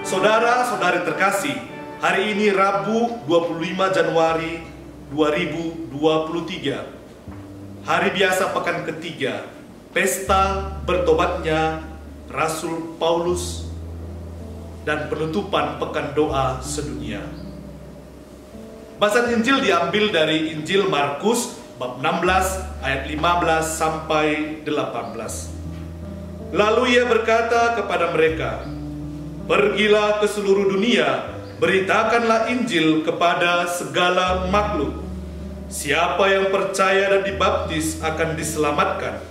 Saudara-saudari terkasih, hari ini Rabu 25 Januari 2023, hari biasa pekan ketiga, pesta bertobatnya Rasul Paulus dan penutupan pekan doa sedunia. Bacaan Injil diambil dari Injil Markus bab 16 ayat 15 sampai 18. Lalu ia berkata kepada mereka, "Pergilah ke seluruh dunia, beritakanlah Injil kepada segala makhluk. Siapa yang percaya dan dibaptis akan diselamatkan,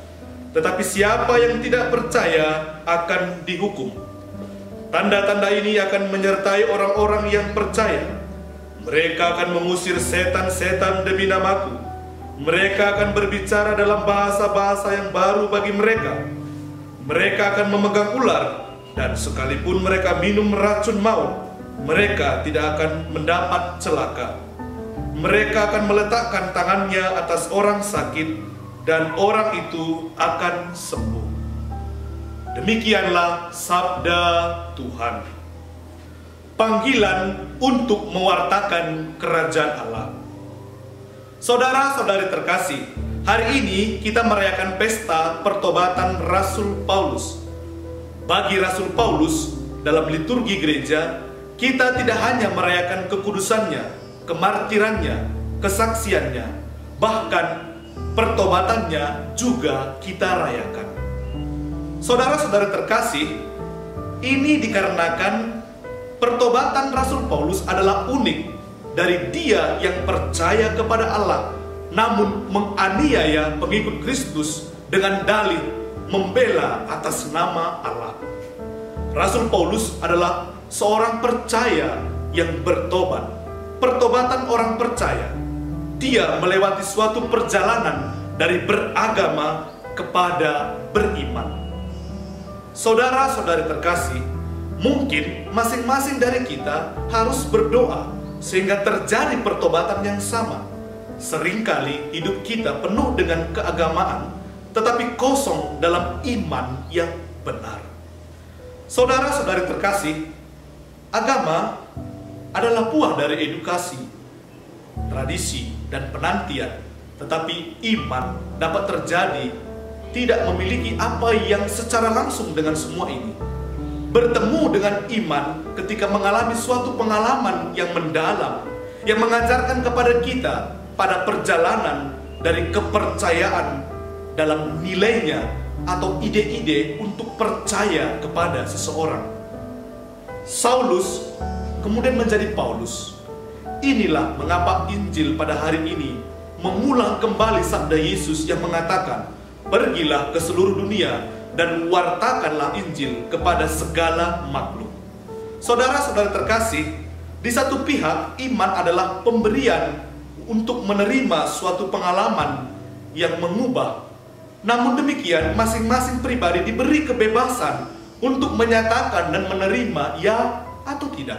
tetapi siapa yang tidak percaya akan dihukum. Tanda-tanda ini akan menyertai orang-orang yang percaya. Mereka akan mengusir setan-setan demi namaku. Mereka akan berbicara dalam bahasa-bahasa yang baru bagi mereka. Mereka akan memegang ular, dan sekalipun mereka minum racun maut, mereka tidak akan mendapat celaka. Mereka akan meletakkan tangannya atas orang sakit, dan orang itu akan sembuh." Demikianlah sabda Tuhan. Panggilan untuk mewartakan kerajaan Allah. Saudara-saudari terkasih, hari ini kita merayakan pesta pertobatan Rasul Paulus. Bagi Rasul Paulus, dalam liturgi gereja, kita tidak hanya merayakan kekudusannya, kemartirannya, kesaksiannya, bahkan pertobatannya juga kita rayakan. Saudara-saudara terkasih, ini dikarenakan pertobatan Rasul Paulus adalah unik dari dia yang percaya kepada Allah, namun menganiaya pengikut Kristus dengan dalih membela atas nama Allah. Rasul Paulus adalah seorang percaya yang bertobat. Pertobatan orang percaya. Dia melewati suatu perjalanan dari beragama kepada beriman. Saudara-saudari terkasih, mungkin masing-masing dari kita harus berdoa sehingga terjadi pertobatan yang sama. Seringkali hidup kita penuh dengan keagamaan, tetapi kosong dalam iman yang benar. Saudara-saudari terkasih, agama adalah buah dari edukasi, tradisi, dan penantian. Tetapi iman dapat terjadi tidak memiliki apa yang secara langsung dengan semua ini. Bertemu dengan iman ketika mengalami suatu pengalaman yang mendalam, yang mengajarkan kepada kita pada perjalanan dari kepercayaan dalam nilainya atau ide-ide untuk percaya kepada seseorang. Saulus kemudian menjadi Paulus. Inilah mengapa Injil pada hari ini mengulang kembali sabda Yesus yang mengatakan, "Pergilah ke seluruh dunia dan wartakanlah Injil kepada segala makhluk." Saudara-saudara terkasih, di satu pihak iman adalah pemberian untuk menerima suatu pengalaman yang mengubah. Namun demikian, masing-masing pribadi diberi kebebasan untuk menyatakan dan menerima ya atau tidak.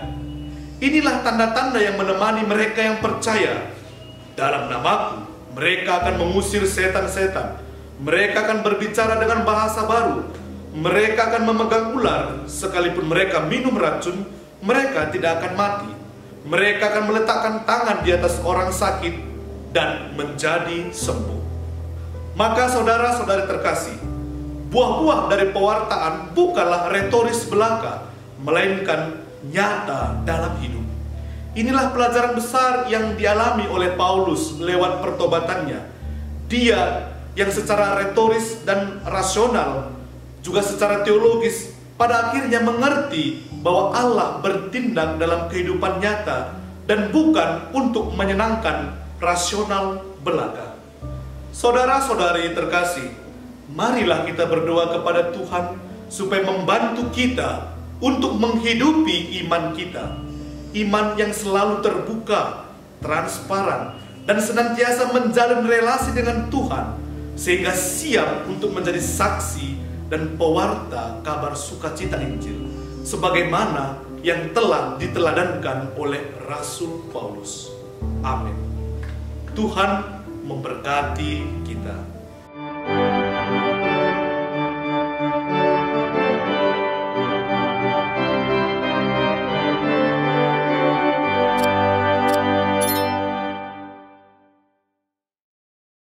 Inilah tanda-tanda yang menemani mereka yang percaya. Dalam namaku, mereka akan mengusir setan-setan. Mereka akan berbicara dengan bahasa baru. Mereka akan memegang ular. Sekalipun mereka minum racun, mereka tidak akan mati. Mereka akan meletakkan tangan di atas orang sakit dan menjadi sembuh. Maka saudara-saudari terkasih, buah-buah dari pewartaan bukanlah retoris belaka, melainkan nyata dalam hidup. Inilah pelajaran besar yang dialami oleh Paulus lewat pertobatannya. Dia yang secara retoris dan rasional, juga secara teologis, pada akhirnya mengerti bahwa Allah bertindak dalam kehidupan nyata dan bukan untuk menyenangkan rasional belaka. Saudara-saudari terkasih, marilah kita berdoa kepada Tuhan supaya membantu kita untuk menghidupi iman kita. Iman yang selalu terbuka, transparan, dan senantiasa menjalin relasi dengan Tuhan, sehingga siap untuk menjadi saksi dan pewarta kabar sukacita Injil, sebagaimana yang telah diteladankan oleh Rasul Paulus. Amin. Tuhan memberkati kita.